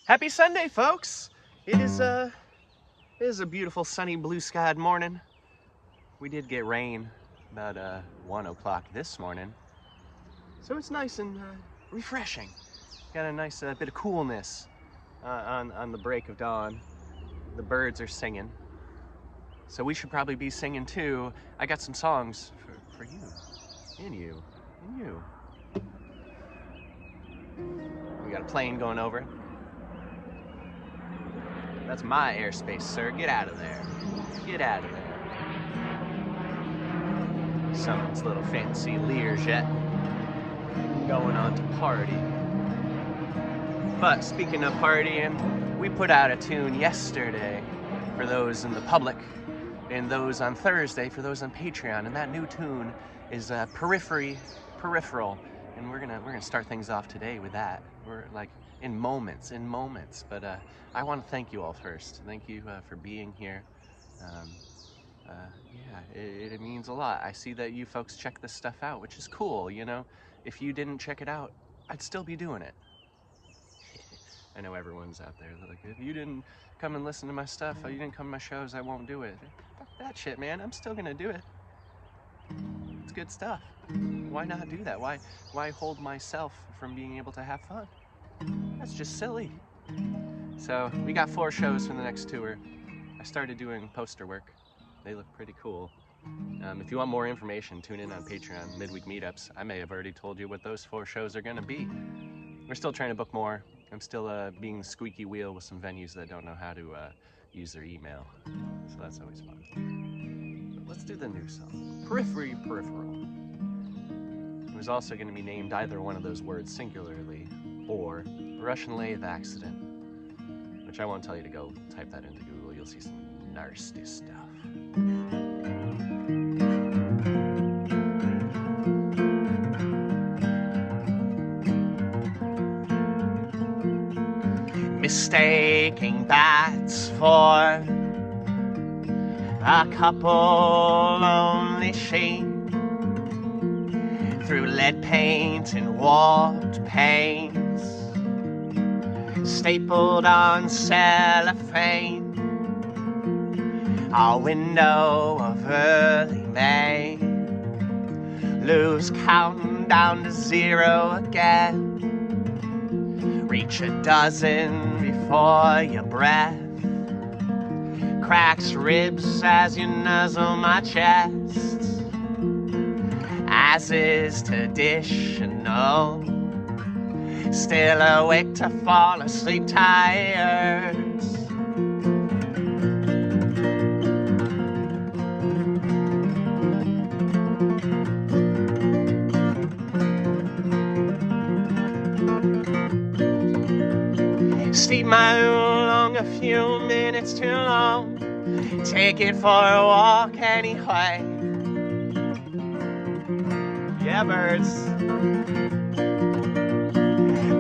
Happy Sunday, folks! It is a beautiful sunny blue skied morning. We did get rain about 1 o'clock this morning, so it's nice and refreshing. Got a nice bit of coolness on the break of dawn. The birds are singing, so we should probably be singing too. I got some songs for you, and you, and you. We got a plane going over. That's my airspace, sir. Get out of there. Get out of there. Someone's little fancy Learjet going on to party. But speaking of partying, we put out a tune yesterday for those in the public, and those on Thursday for those on Patreon. And that new tune is peripheral. And we're gonna start things off today with that. We're like in moments. But I want to thank you all first. Thank you for being here. It means a lot. I see that you folks check this stuff out, which is cool. You know, if you didn't check it out, I'd still be doing it. I know everyone's out there like, if you didn't come and listen to my stuff, or you didn't come to my shows, I won't do it. Fuck that shit, man. I'm still gonna do it. It's good stuff. Why not do that? Why hold myself from being able to have fun? That's just silly. So we got 4 shows for the next tour. I started doing poster work. They look pretty cool. If you want more information, tune in on Patreon, midweek meetups. I may have already told you what those 4 shows are gonna be. We're still trying to book more. I'm still being the squeaky wheel with some venues that don't know how to use their email. So that's always fun. But let's do the new song. Peripheral. It was also going to be named either one of those words singularly or Russian lathe accident, which I won't tell you to go type that into Google. You'll see some nasty stuff. Mistaking bats for a couple lonely sheep through lead paint and warped panes, stapled on cellophane, our window of early May, lose counting down to 0 again, reach a dozen before your breath cracks ribs as you nuzzle my chest, as is traditional, still awake to fall asleep tired. Steep my oolong a few minutes too long, take it for a walk anyway. Yeah, birds.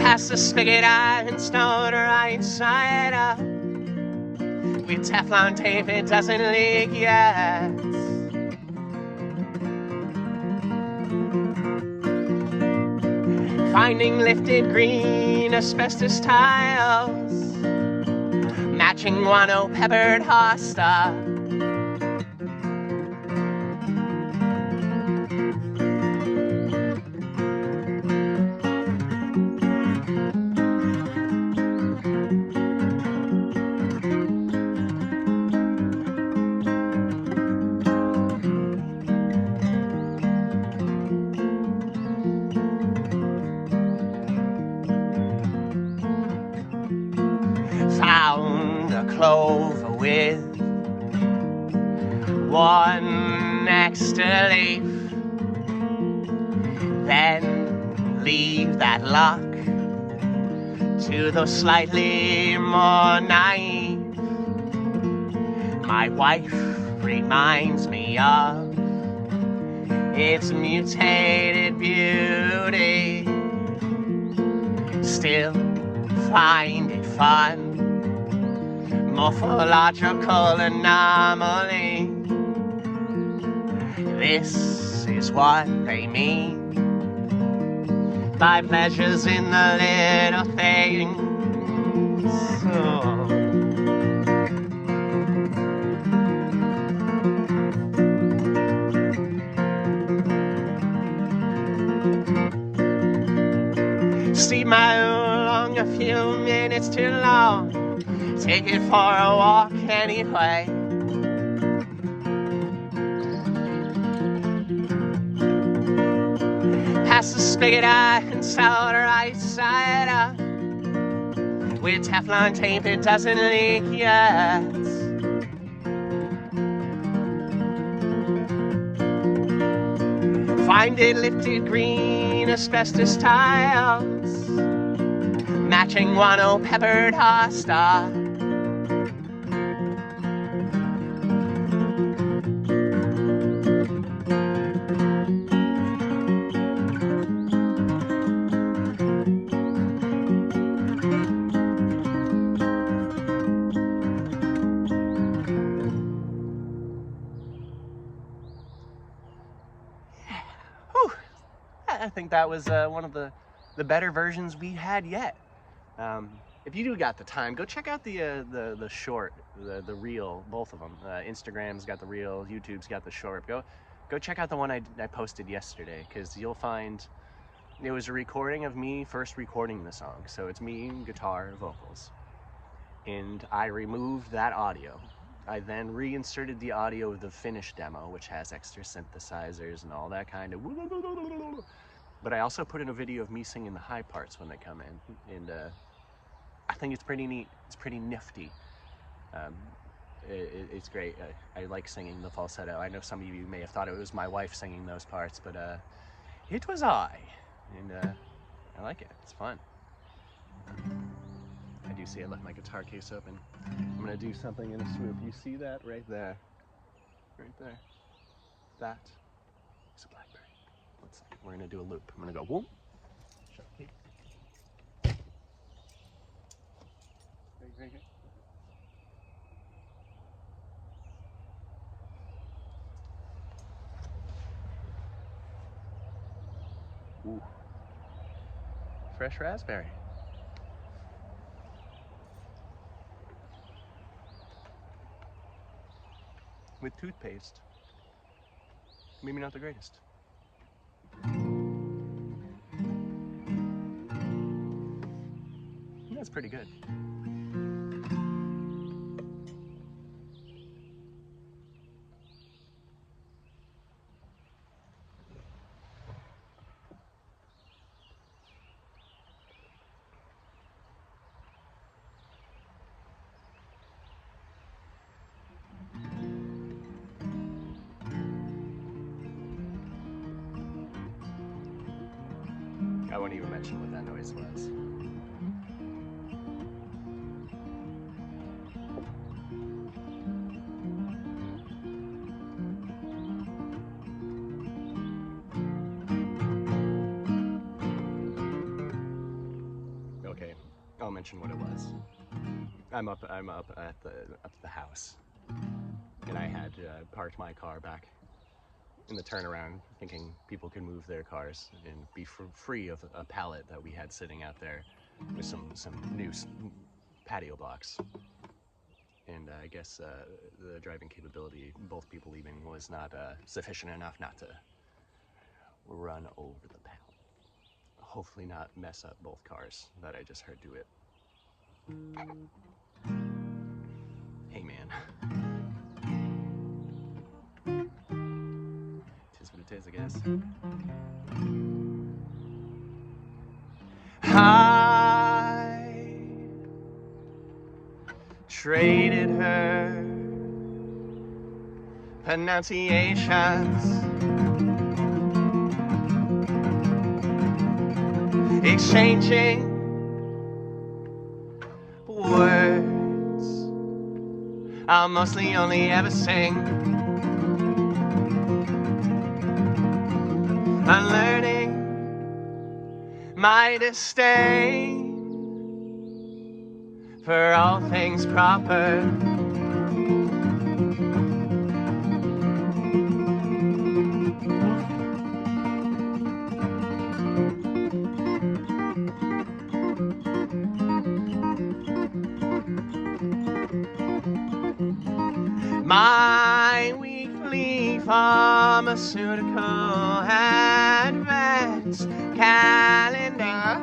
Pass the spigot iron stone right side up. With Teflon tape it doesn't leak yet. Finding lifted green asbestos tiles, matching guano peppered hosta. Found a clover with one extra leaf, then leave that luck to those slightly more naive. My wife reminds me of its mutated beauty, still find it fun. Morphological anomaly. This is what they mean by pleasures in the little things. a few minutes too long. Take it for a walk anyway. Pass the spigot and solder right side up. With Teflon tape it doesn't leak yet. Find it lifted green asbestos tiles, matching guano peppered hosta. I think that was one of the better versions we had yet. If you do got the time, go check out the short, the reel, both of them. Instagram's got the reel, YouTube's got the short. Go check out the one I posted yesterday, because you'll find it was a recording of me first recording the song. So it's me, guitar, vocals, and I removed that audio. I then reinserted the audio of the finished demo, which has extra synthesizers and all that kind of. But I also put in a video of me singing the high parts when they come in, and I think it's pretty neat. It's pretty nifty. It's great. I like singing the falsetto. I know some of you may have thought it was my wife singing those parts, but it was I, and I like it. It's fun. I do see I left my guitar case open. I'm gonna do something in a swoop. You see that right there? Right there. That is a blackberry. Let's see. We're gonna do a loop. I'm gonna go whoop. Right here. Ooh. Fresh raspberry. With toothpaste. Maybe not the greatest. That's pretty good. I won't even mention what that noise was. Okay, I'll mention what it was. I'm up at the house, and I had parked my car back in the turnaround, thinking people could move their cars and be free of a pallet that we had sitting out there with some new patio blocks. And I guess the driving capability, both people leaving, was not sufficient enough not to run over the pallet. Hopefully not mess up both cars that I just heard do it. Hey man. What it is, I guess. I traded her pronunciations, exchanging words I'll mostly only ever sing. Unlearning my disdain for all things proper. My weekly pharmaceutical advance calendar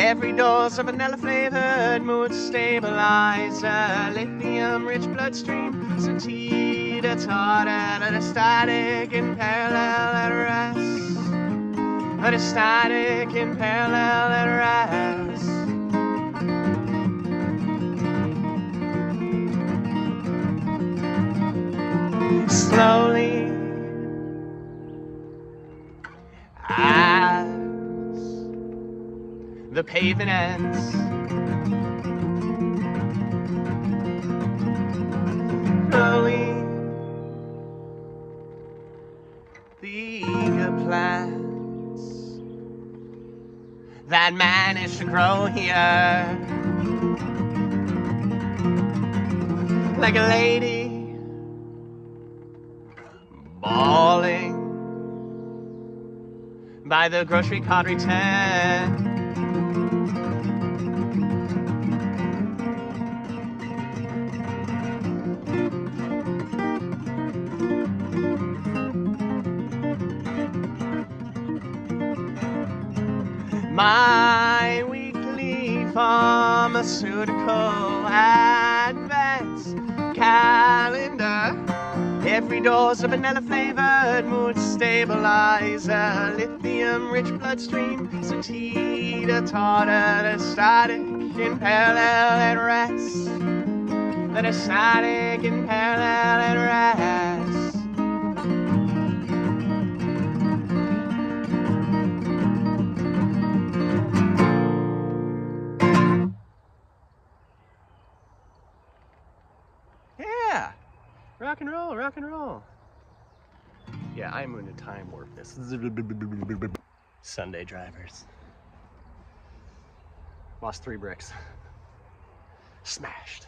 Every dose of vanilla-flavored mood stabilizer, lithium-rich bloodstream, sativa taught at a static in parallel at rest, at a static in parallel at rest. Slowly, as the pavement ends, slowly, the plants that managed to grow here, like a lady bawling by the grocery cart return. My weekly pharmaceutical advance calendar. Every dose of vanilla-flavored mood stabilizer, lithium-rich bloodstream, sativa taught at a static in parallel at rest, at a static in parallel at rest. Yeah! Rock and roll, rock and roll. Yeah, I'm going to time warp this. Sunday drivers. Lost 3 bricks. Smashed.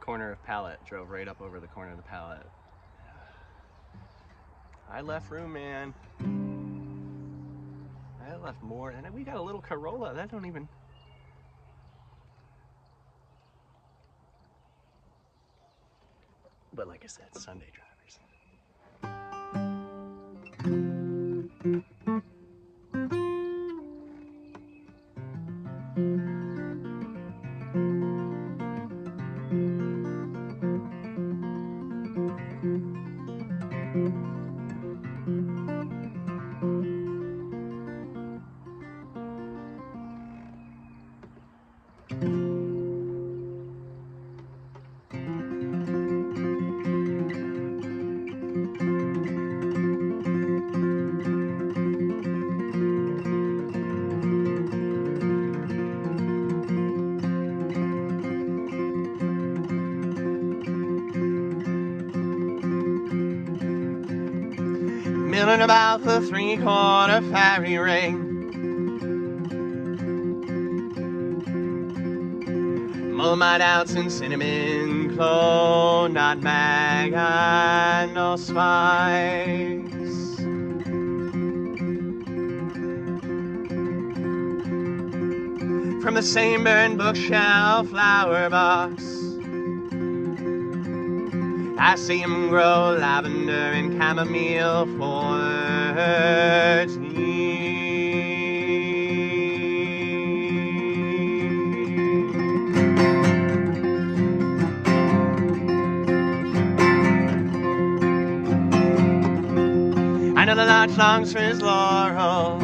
Corner of pallet. Drove right up over the corner of the pallet. I left room, man. I left more. And we got a little Corolla. That don't even... But like I said, Sunday drivers. Milling about the 3/4 fairy ring, mull my doubts in cinnamon, clove, nutmeg, and allspice. From the same burned bookshelf flower box, I see him grow lavender and chamomile for tea. I know the larch longs for his laurel,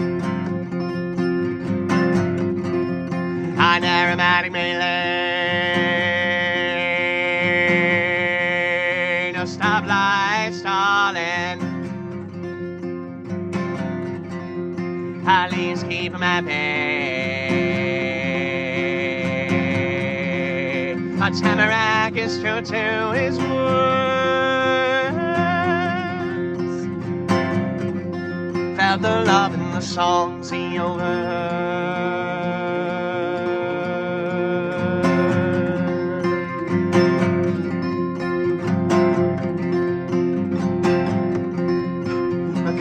an aromatic melee. No stoplight stalling, at least keep him at bay. A tamarack is true to his words, felt the love in the songs he overheard.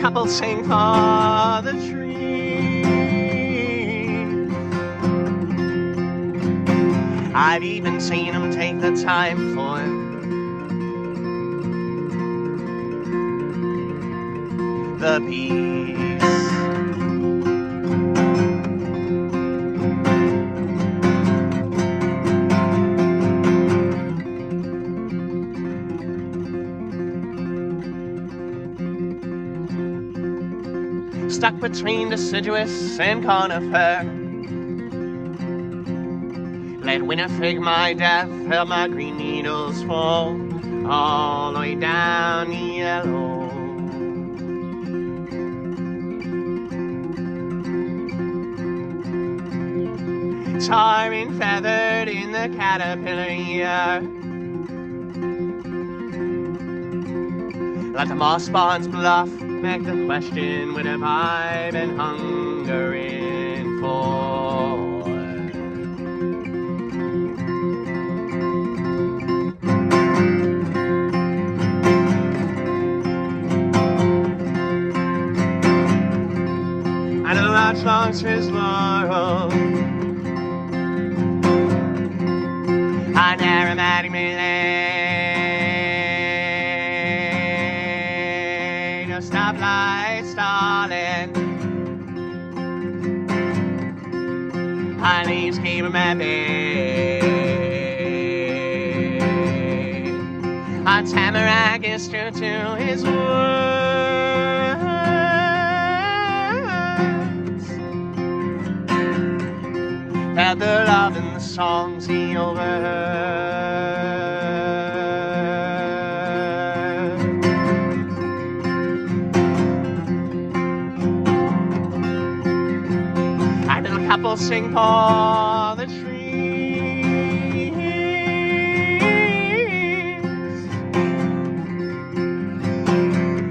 Couple sing for the tree. I've even seen them take the time for the peace. stuck between deciduous and conifer. Let winter fig my death, till my green needles fall all the way down the yellow. Tarring feathered in the caterpillar ear. Let the moss bonds bluff, make the question, what have I been hungering for? And the larch longs for his laurel. An aromatic melee, no stoplight stalling. High leaves keep him at bay. A tamarack is true to his words. Had the love in the songs he overheard. I did a couple sing for the trees.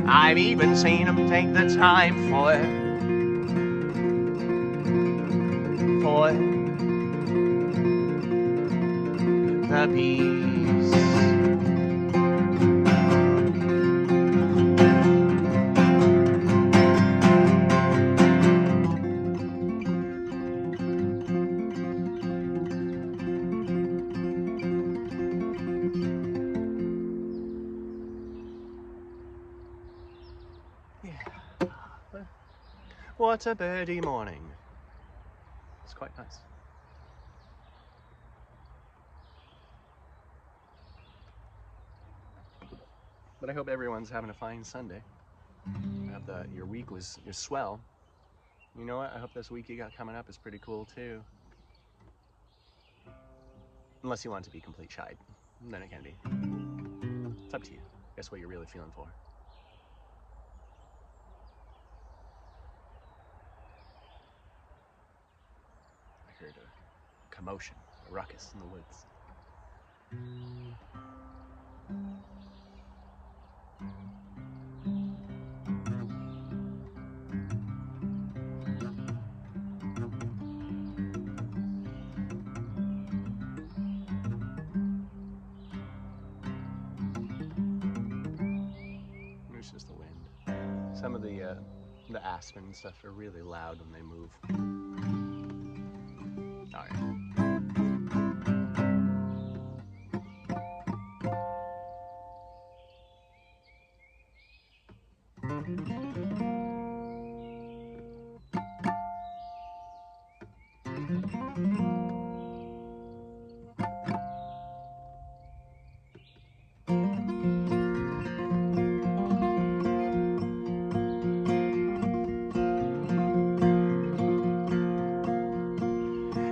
I've even seen them take the time for the peace. Yeah. What a birdie morning. It's quite nice. But I hope everyone's having a fine Sunday. I hope that your week was swell. You know what? I hope this week you got coming up is pretty cool too. Unless you want to be complete shite, then it can be. It's up to you. Guess what you're really feeling for. I heard a commotion, a ruckus in the woods. It's just the wind. Some of the aspen and stuff are really loud when they move. All right.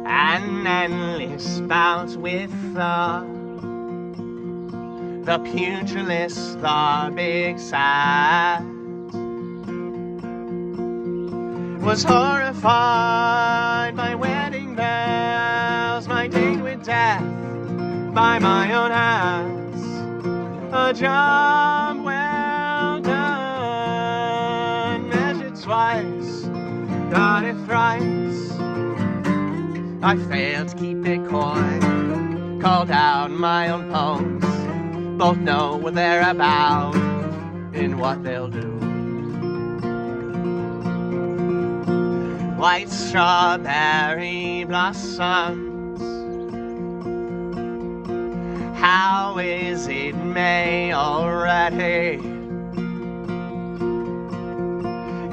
An endless bout with the pugilist, the big sad, was horrified by wedding bells, my date with death by my own hands. A job well done, measured twice, got it thrice. I failed to keep it coy, called out my own poems. Both know what they're about and what they'll do. White strawberry blossoms, how is it May already?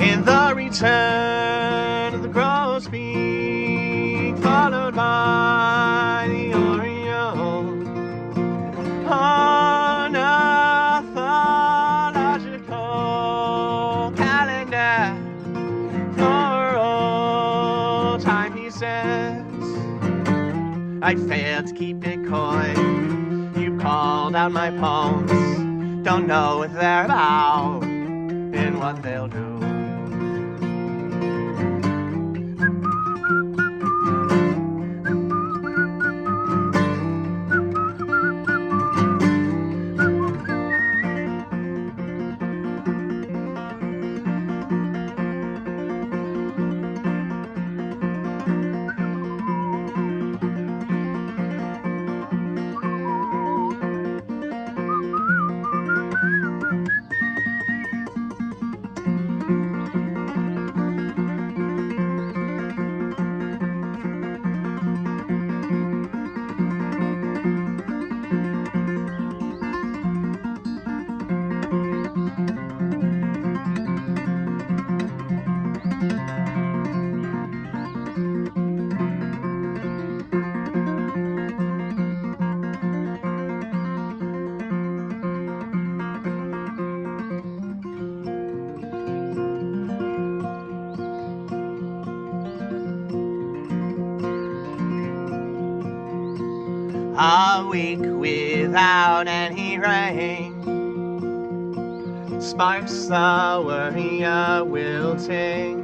In the return of the grosbeak, followed by the oriole, ornithological calendar I failed to keep it coy. You called out my poems, don't know what they're about and what they'll do. A week without any rain, sparks the worry are wilting.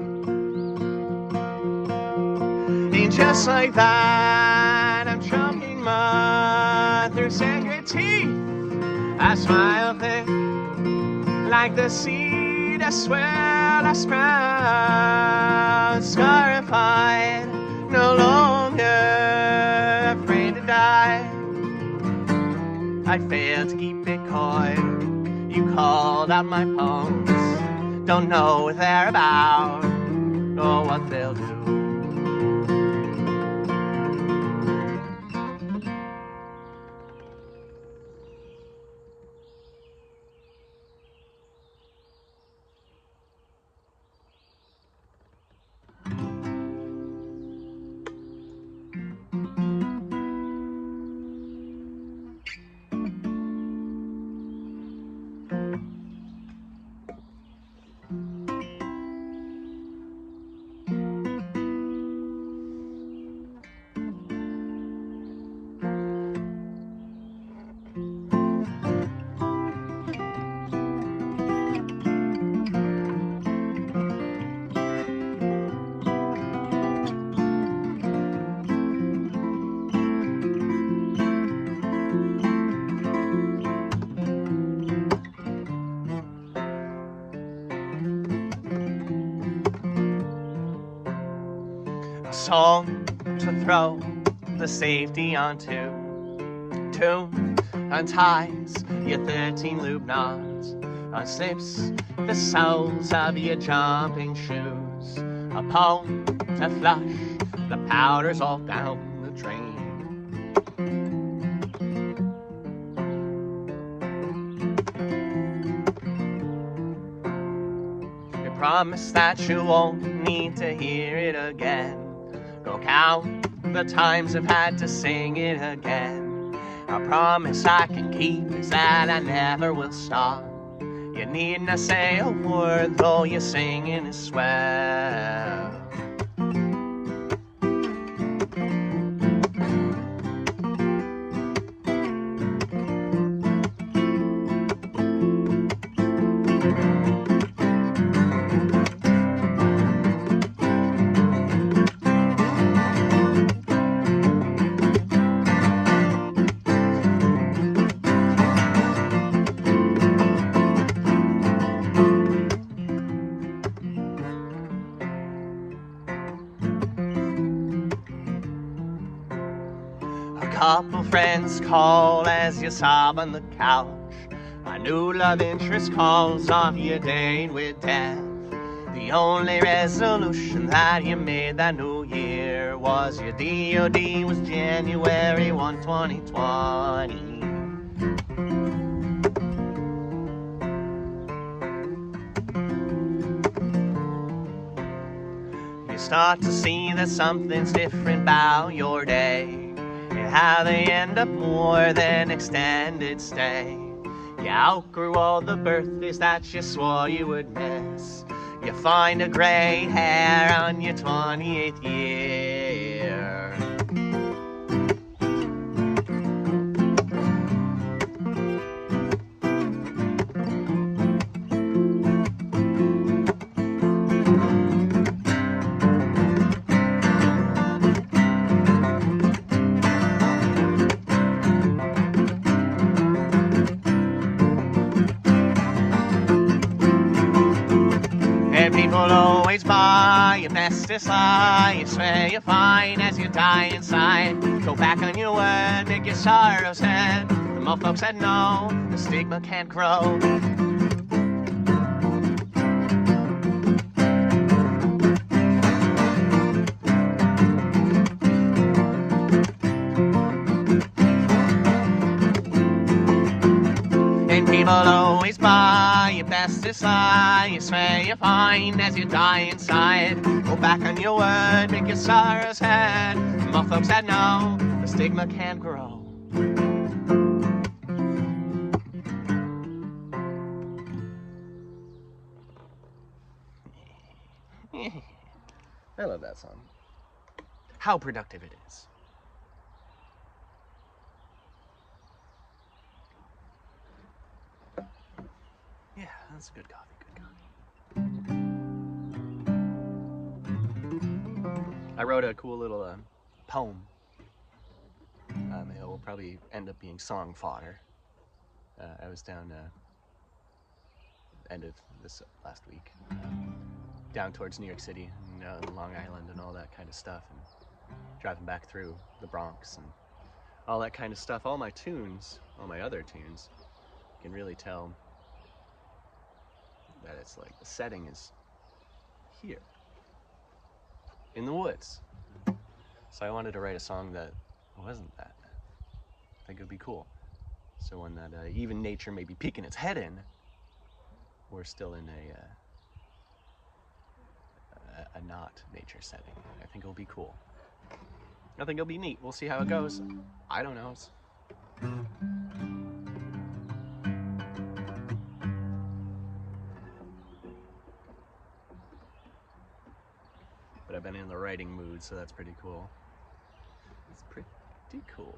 And just like that, I'm choking mud through sacred teeth. I smile thick like the seed I swell I sprout, scarified, no longer afraid to die. I failed to keep it coy. You called out my poems, don't know what they're about or what they'll do. A song to throw the safety onto, tune unties your 13 loop knots, unslips the soles of your jumping shoes, a poem to flush the powders all down the drain. You promise that you won't need to hear it again. Go count the times I've had to sing it again. A promise I can keep is that I never will stop. You needn't say a word, though your singing is swell. Couple friends call as you sob on the couch. A new love interest calls off your date with death. The only resolution that you made that new year was your DOD was January 1, 2020. You start to see that something's different about your day. How they end up more than extended stay. You outgrew all the birthdays that you swore you would miss. You find a gray hair on your 28th year. your bestest lie. You swear you're fine as you die inside. Go back on your word, make your sorrows end. The more folks that know, the stigma can't grow. People always buy your bestest lie. You swear you're fine as you die inside. Go back on your word, make your sorrows end. The more folks that know, the stigma can't grow. I love that song. How productive it is. Yeah, that's a good coffee, good coffee. I wrote a cool little poem. It will probably end up being song fodder. I was down end of this last week, down towards New York City and Long Island and all that kind of stuff, and driving back through the Bronx and all that kind of stuff. All my tunes, all my other tunes, you can really tell that it's like the setting is here in the woods. So I wanted to write a song that wasn't that. I think it would be cool. So one that even nature may be peeking its head in, we're still in a not nature setting. I think it'll be cool. I think it'll be neat. We'll see how it goes. I don't know. But I've been in the writing mood, so that's pretty cool. It's pretty cool.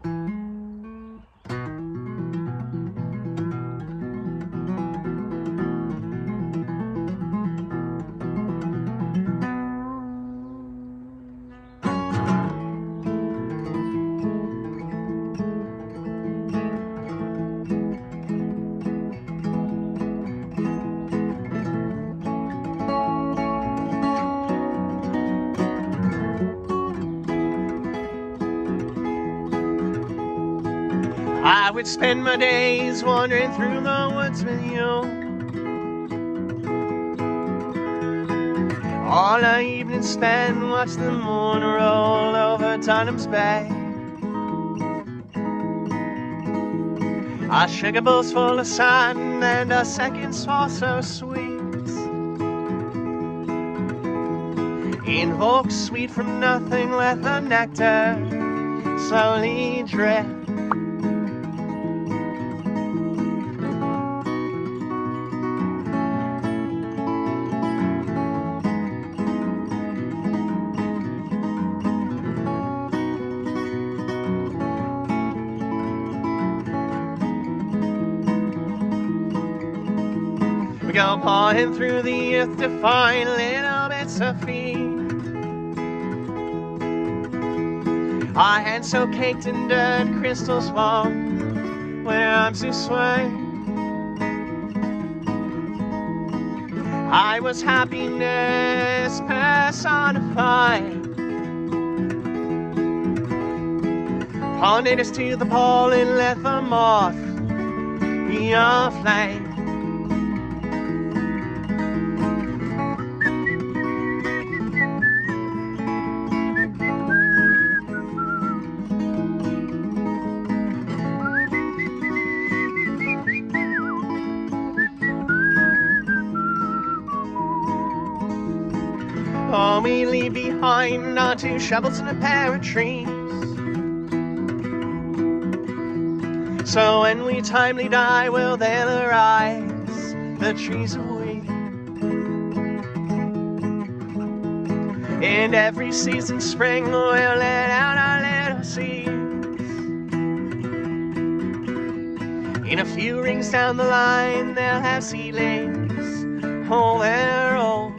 I would spend my days wandering through the woods with you. All the evening spent watch the moon roll over Dunham's Bay. Our sugar bowls full of sun and our seconds fall so sweet. Invoke sweet from nothing, let the nectar slowly drip. We go pawing through the earth to find little bits of feed. Our hands so caked in dirt, crystals fall where arms do sway. I was happiness personified. Pollinate us to the pole and let the moth be our flame. All we leave behind are 2 shovels and a pair of trees. So when we timely die, will they'll arise, the trees are we. And every season spring we'll let out our little seeds. In a few rings down the line they'll have seedlings, oh they're old.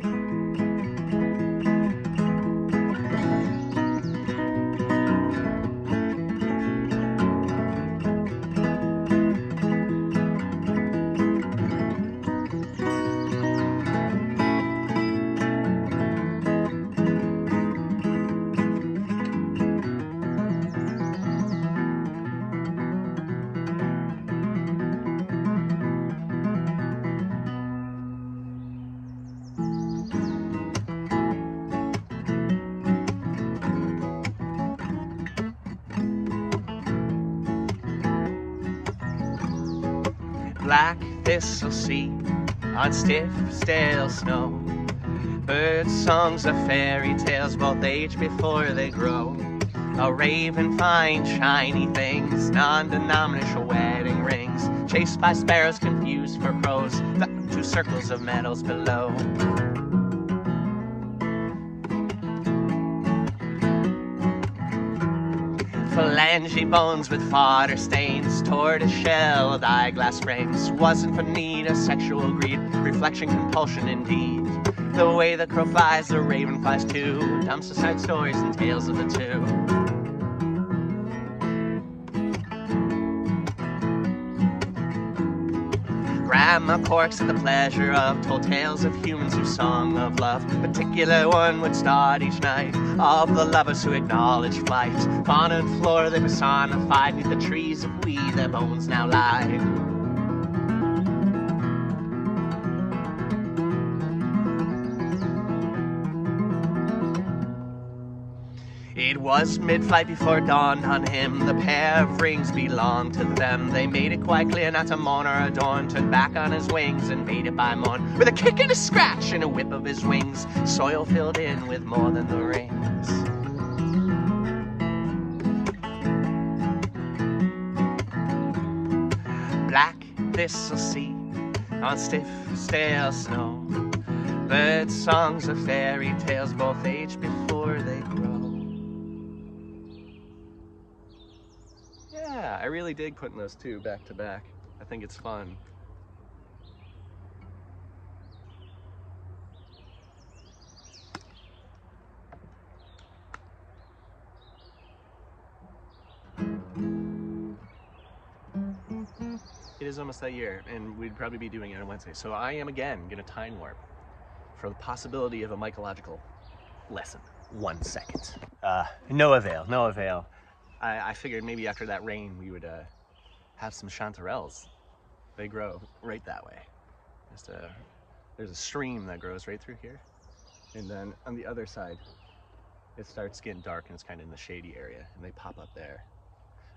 black thistle seed on stiff, stale snow. Bird songs of fairy tales both age before they grow. A raven finds shiny things, non-denominational wedding rings, chased by sparrows confused for crows, two circles of meadows below. Phalange bones with fodder stains, tortoise-shell eyeglass frames. Wasn't for need of sexual greed, reflection compulsion indeed. The way the crow flies, the raven flies too, dumps aside stories and tales of the two. Grandma corks at the pleasure of told tales of humans who song of love. Particular one would start each night of the lovers who acknowledge flight. Fauna and flora they personified, neath the trees of we their bones now lie. It was mid-flight before it dawned on him, the pair of rings belonged to them. They made it quite clear not to mourn or adorn, turned back on his wings and made it by morn. With a kick and a scratch and a whip of his wings, soil filled in with more than the rings. Black thistle seed on stiff, stale snow. Bird songs of fairy tales both age before they grow. Yeah, I really dig putting those two back to back. I think it's fun. It is almost that year, and we'd probably be doing it on Wednesday. So I am again gonna time warp for the possibility of a mycological lesson. 1 second. No avail, no avail. I figured maybe after that rain we would have some chanterelles. They grow right that way. There's a stream that grows right through here, and then on the other side it starts getting dark and it's kind of in the shady area, and they pop up there.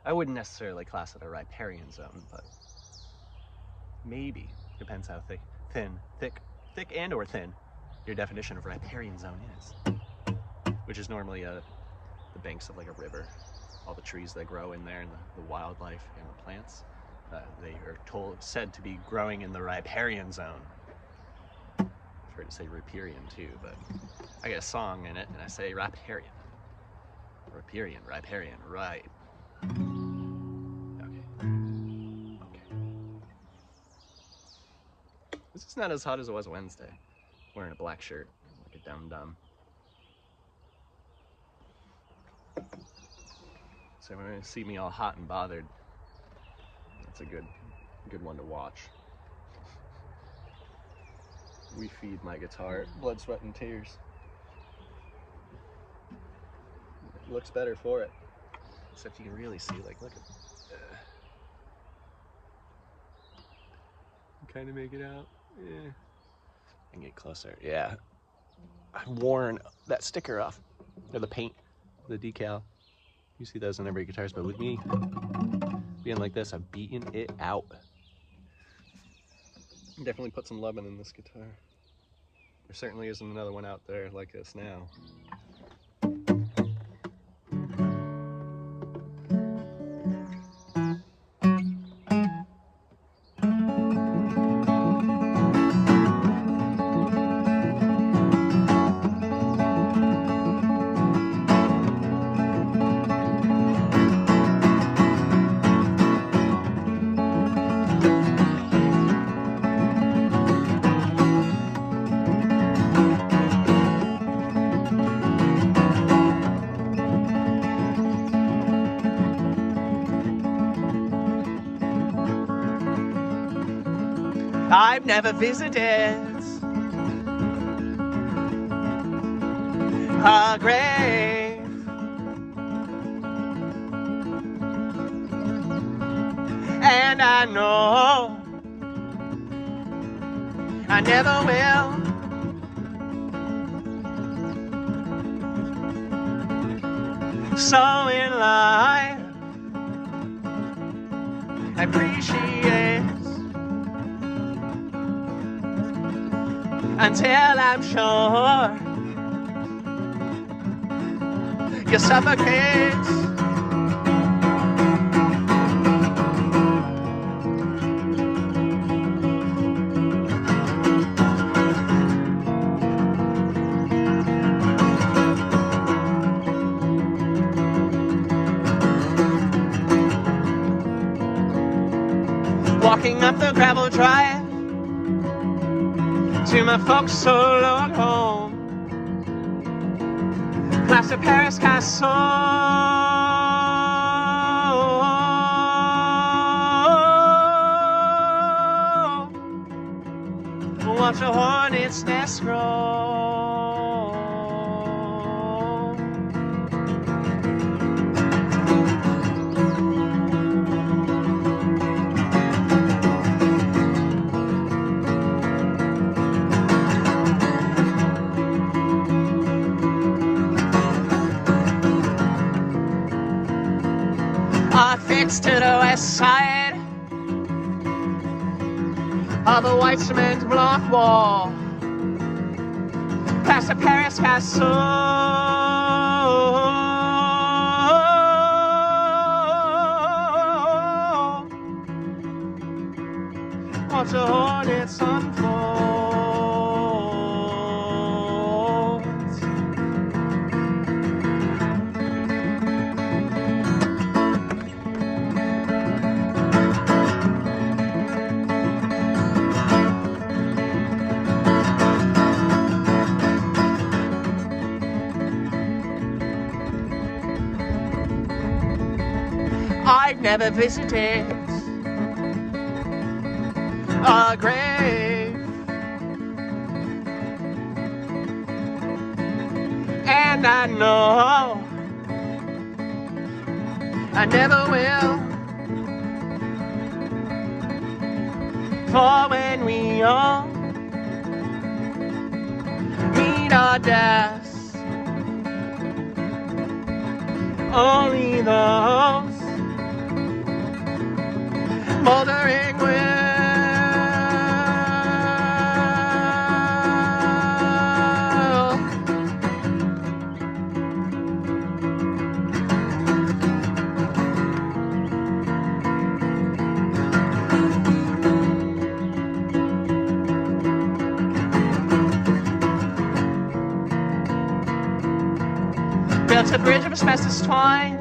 I wouldn't necessarily class it a riparian zone, but maybe. Depends how thick and or thin your definition of riparian zone is, which is normally the banks of like a river. All the trees that grow in there and the wildlife and the plants, they are said to be growing in the riparian zone. I've heard it say riparian too, but I got a song in it and I say riparian. Riparian, right. Okay. This is not as hot as it was Wednesday. Wearing a black shirt, like a dum-dum. So when you see me all hot and bothered, that's a good one to watch. We feed my guitar blood, sweat, and tears. It looks better for it. Except you can really see, like, look at kind of make it out. Yeah. I can get closer. Yeah. I've worn that sticker off, or the paint, the decal. You see those on every guitars, but with me being like this, I've beaten it out. Definitely put some lemon in this guitar. There certainly isn't another one out there like this now. I've never visited a grave, and I know I never will. So in life, I appreciate until I'm sure you suffocate. Walking up the gravel drive to my folks' solo home, plaster Paris castle, watch a hornet's nest grow. Fixed to the west side of the white cement block wall, past the Paris castle, watch the hornets unfold. I've never visited a grave, and I know I never will. For when we all meet our deaths, only those moldering will. Built a bridge of asbestos twine,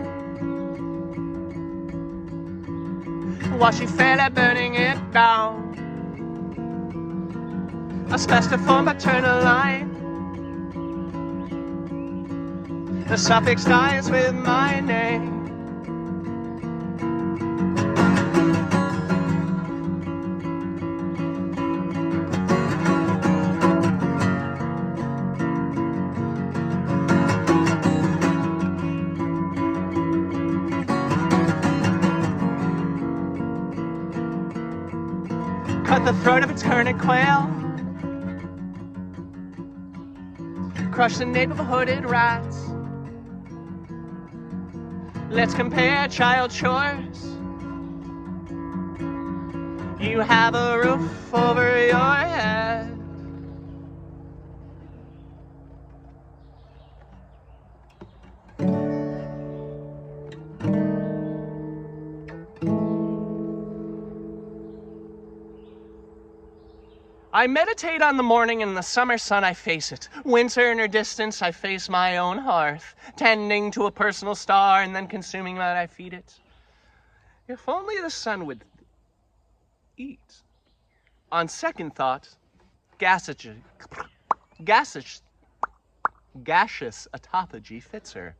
while she fell at burning it down. Asbestos form paternal line, the suffix dies with my name. Cut the throat of its hermit quail, crush the nape of hooded rats. Let's compare child chores. You have a roof over your head. I meditate on the morning, in the summer sun I face it. Winter in her distance, I face my own hearth, tending to a personal star and then consuming that I feed it. If only the sun would eat. On second thought, gaseous autophagy fits her.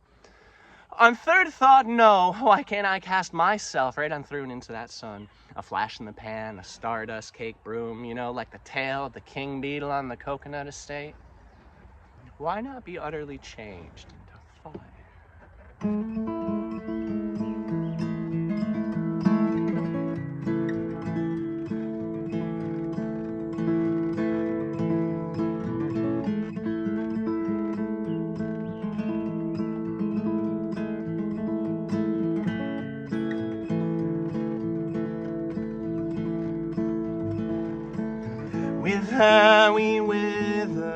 On third thought, no, why can't I cast myself right on through and into that sun? A flash in the pan, a stardust cake broom, you know, like the tail of the king beetle on the coconut estate. Why not be utterly changed into fire? with her we wither,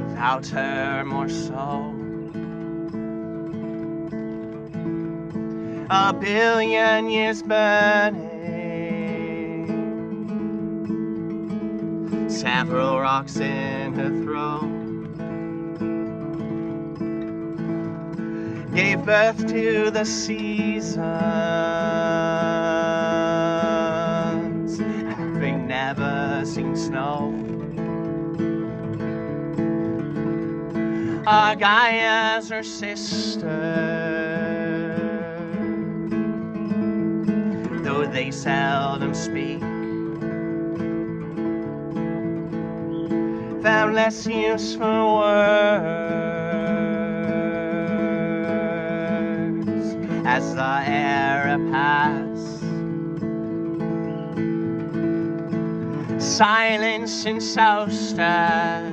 without her more so. A billion years burning, several rocks in her throat, gave birth to the seasons, having never seen snow. Our Gaia's her sister, though they seldom speak. Found less use for words as the era passed. Silence in southsters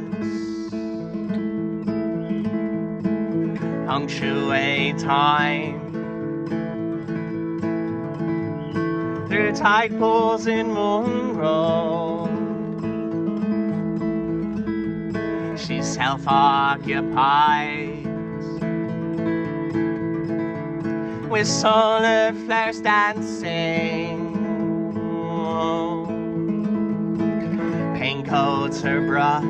punctuate time. Through tide pools in mongrel, she's self-occupied, with solar flares dancing. Paint coats her brush,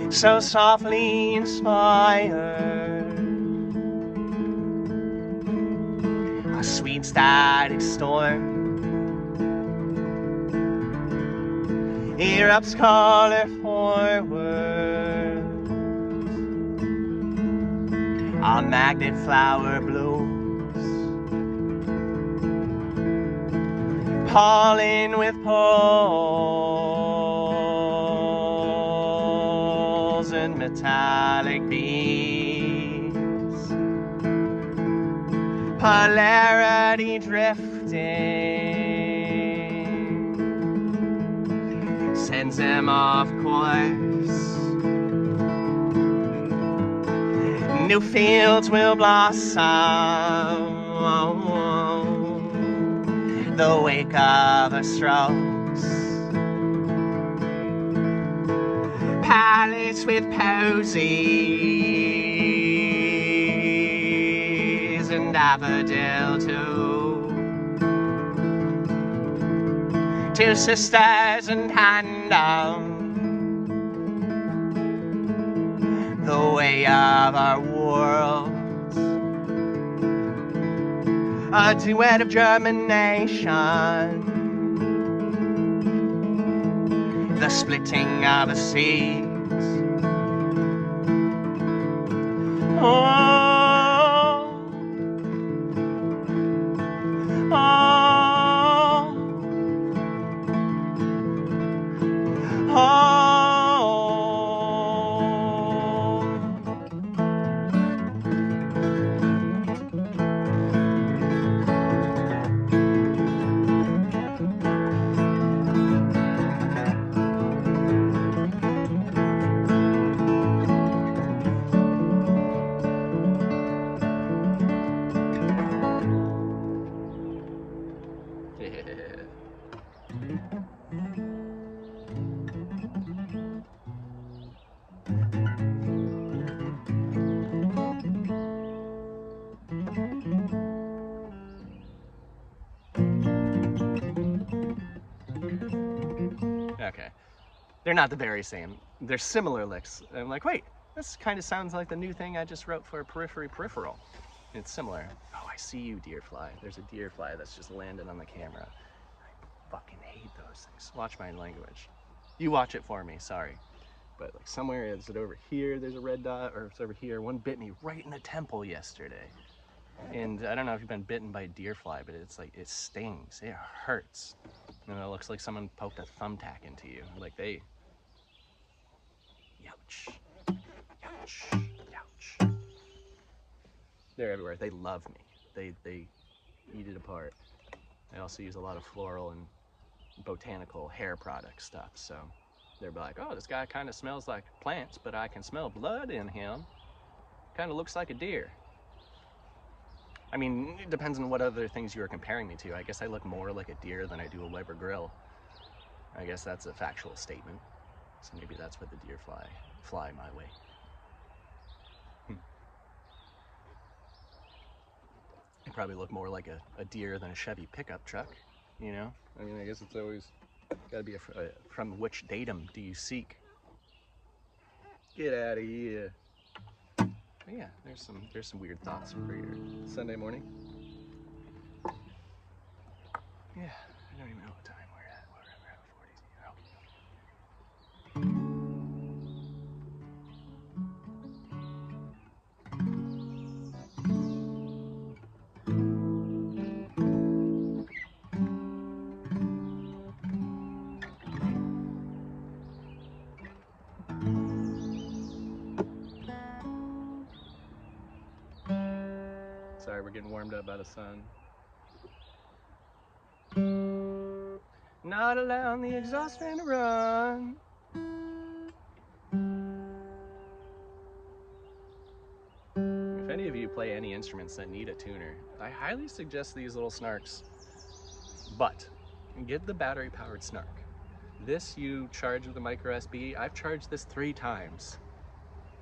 so softly inspired, a sweet static storm erupts color forward. A magnet flower blooms, pollen with poles and metallic beads, polarity drifting, sends them off course. New fields will blossom, the wake of her strokes. Palace with posies and daffodil too. Two sisters in tandem, the way of our world. A duet of germination, the splitting of the seeds. Oh, oh, oh. Okay, they're not the very same. They're similar licks. I'm like, wait, this kind of sounds like the new thing I just wrote for peripheral. It's similar. Oh, I see you, deer fly. There's a deer fly that's just landed on the camera. I fucking hate those things. Watch my language. You watch it for me, sorry. But like somewhere, is it over here? There's a red dot, or it's over here. One bit me right in the temple yesterday. And I don't know if you've been bitten by a deer fly, but it's like, it stings, it hurts. And it looks like someone poked a thumbtack into you. Like they, ouch, ouch, ouch. They're everywhere. They love me. They eat it apart. I also use a lot of floral and botanical hair product stuff. So they're like, oh, this guy kind of smells like plants, but I can smell blood in him. Kind of looks like a deer. I mean, it depends on what other things you are comparing me to. I guess I look more like a deer than I do a Weber grill. I guess that's a factual statement. So maybe that's why the deer fly my way. I probably look more like a deer than a Chevy pickup truck, you know? I mean, I guess it's always gotta be from which datum do you seek? Get out of here. But yeah, there's some weird thoughts for your Sunday morning. Yeah, I don't even know what time we're at. We're at 40. Sorry, we're getting warmed up by the sun. Not allowing the exhaust fan to run. If any of you play any instruments that need a tuner, I highly suggest these little snarks. But get the battery powered snark. This you charge with a micro USB. I've charged this 3 times.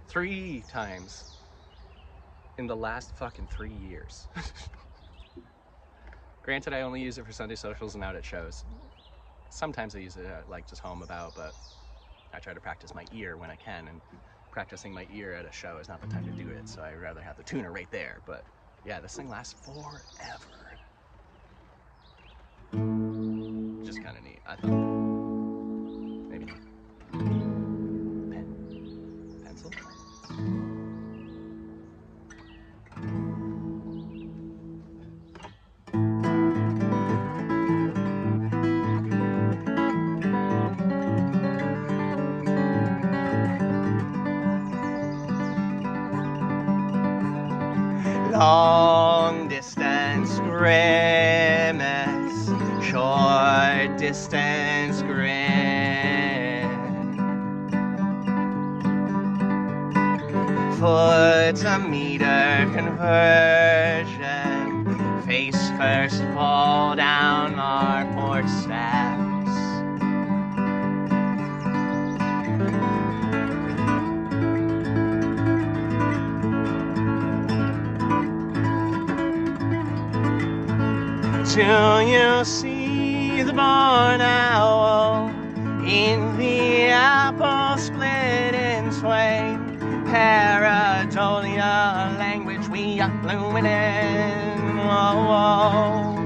3 times in the last fucking 3 years. Granted, I only use it for Sunday socials and out at shows. Sometimes I use it at, like, just home about, but I try to practice my ear when I can, and practicing my ear at a show is not the time to do it, so I'd rather have the tuner right there. But yeah, this thing lasts forever. Just kind of neat. I thought maybe pencil. Long distance grimace, short distance grin. Foot-to-meter conversion, face first fall down our porch steps. Till you see the barn owl in the apple split in twain. Pareidolia language we are fluent in. Whoa, whoa.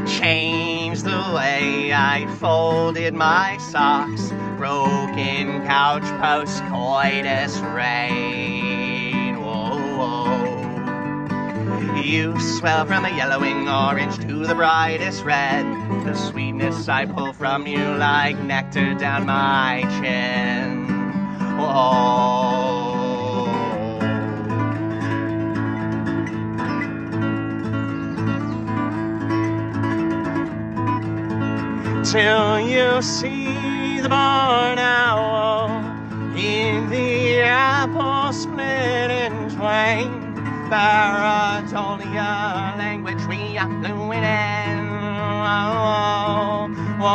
Changed the way I folded my socks. Broken couch post coitus rain. Whoa, whoa. You swell from a yellowing orange to the brightest red. The sweetness I pull from you like nectar down my chin. Whoa. Till you see the barn owl in the apple split in twain. Pareidolia language we are fluent in. Whoa, whoa, whoa,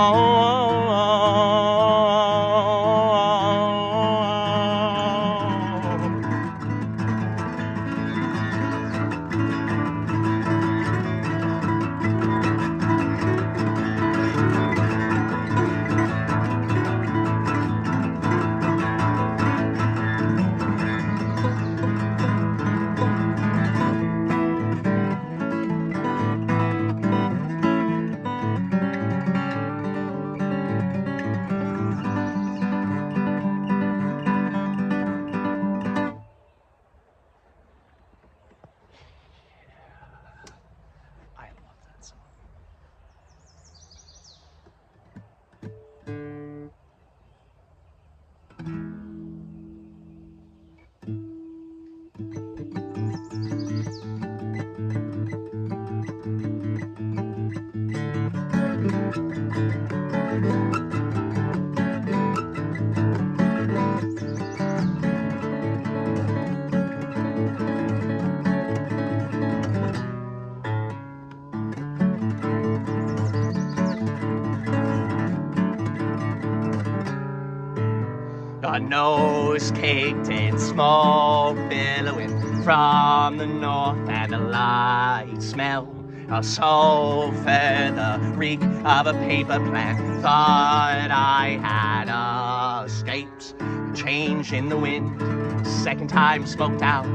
a nose caked in smoke billowing from the north, and a light smell of sulfur, the reek of a paper plant. Thought I had escaped, change in the wind, second time smoked out,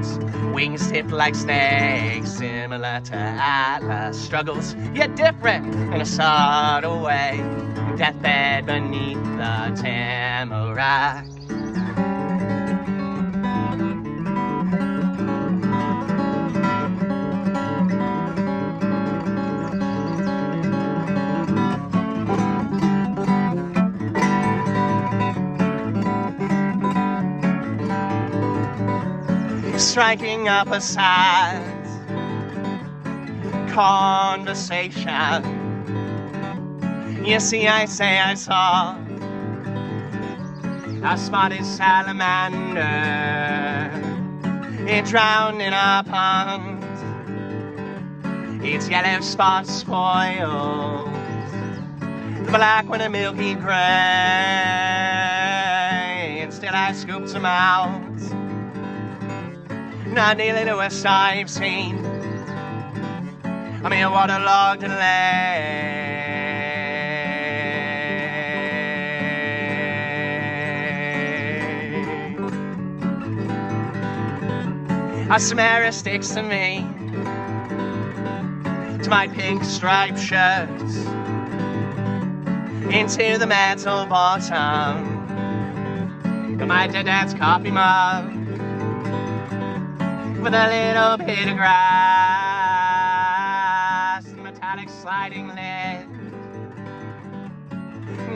wings tipped like snakes, similar to Atlas struggles, yet different in a subtle way. Deathbed beneath the tamarack. Striking up a sad conversation. You see, I say I saw a spotted salamander. It drowned in a pond. Its yellow spots spoiled the black with a milky gray. And still I scooped them out, not nearly the worst I've seen. I'm a waterlogged lake. A smear sticks to me, to my pink striped shirts, into the mantle bottom, to my dad's coffee mug, with a little bit of grass, metallic sliding lid,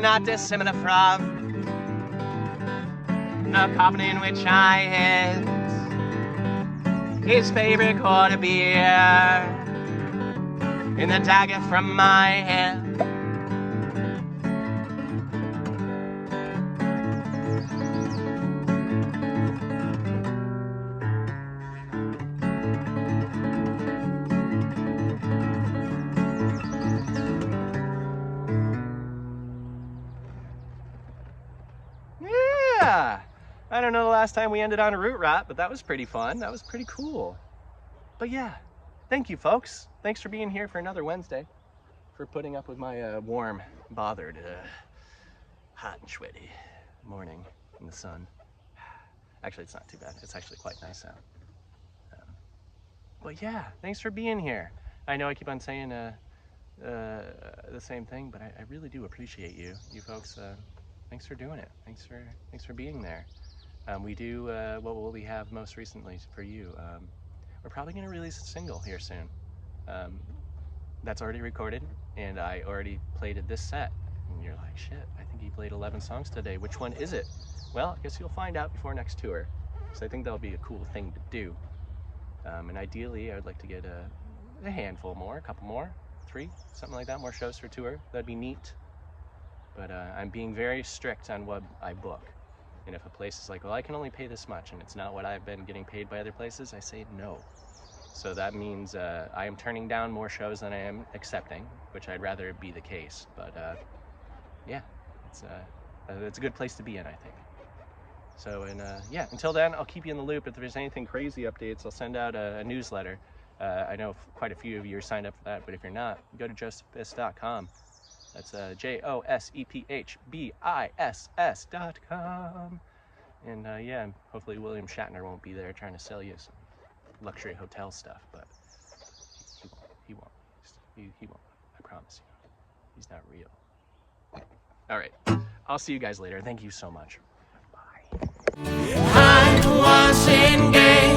not dissimilar from the coffin in which I hid his favorite quarter beer in the dagger from my hip. Yeah, I don't know the last time we ended on a root rot, but that was pretty fun. That was pretty cool. But yeah, thank you folks. Thanks for being here for another Wednesday, for putting up with my warm, bothered, hot and sweaty morning in the sun. Actually, it's not too bad. It's actually quite nice out. But yeah, thanks for being here. I know I keep on saying the same thing, but I really do appreciate you folks. Thanks for doing it. Thanks for being there. We do what will we have most recently for you. We're probably going to release a single here soon. That's already recorded, and I already played this set. And you're like, shit, I think he played 11 songs today. Which one is it? Well, I guess you'll find out before next tour, because I think that'll be a cool thing to do. And ideally, I would like to get a handful more, a couple more, 3, something like that, more shows for tour. That'd be neat. But I'm being very strict on what I book. And if a place is like, well, I can only pay this much, and it's not what I've been getting paid by other places, I say no. So that means I am turning down more shows than I am accepting, which I'd rather be the case. But yeah, it's a good place to be in, I think. So, and yeah, until then, I'll keep you in the loop. If there's anything crazy updates, I'll send out a newsletter. I know quite a few of you are signed up for that, but if you're not, go to josephbiss.com. That's JOSEPHBISS.com. And yeah, hopefully William Shatner won't be there trying to sell you some luxury hotel stuff, but he won't. He won't. I promise you. He's not real. All right. I'll see you guys later. Thank you so much. Bye. I was engaged.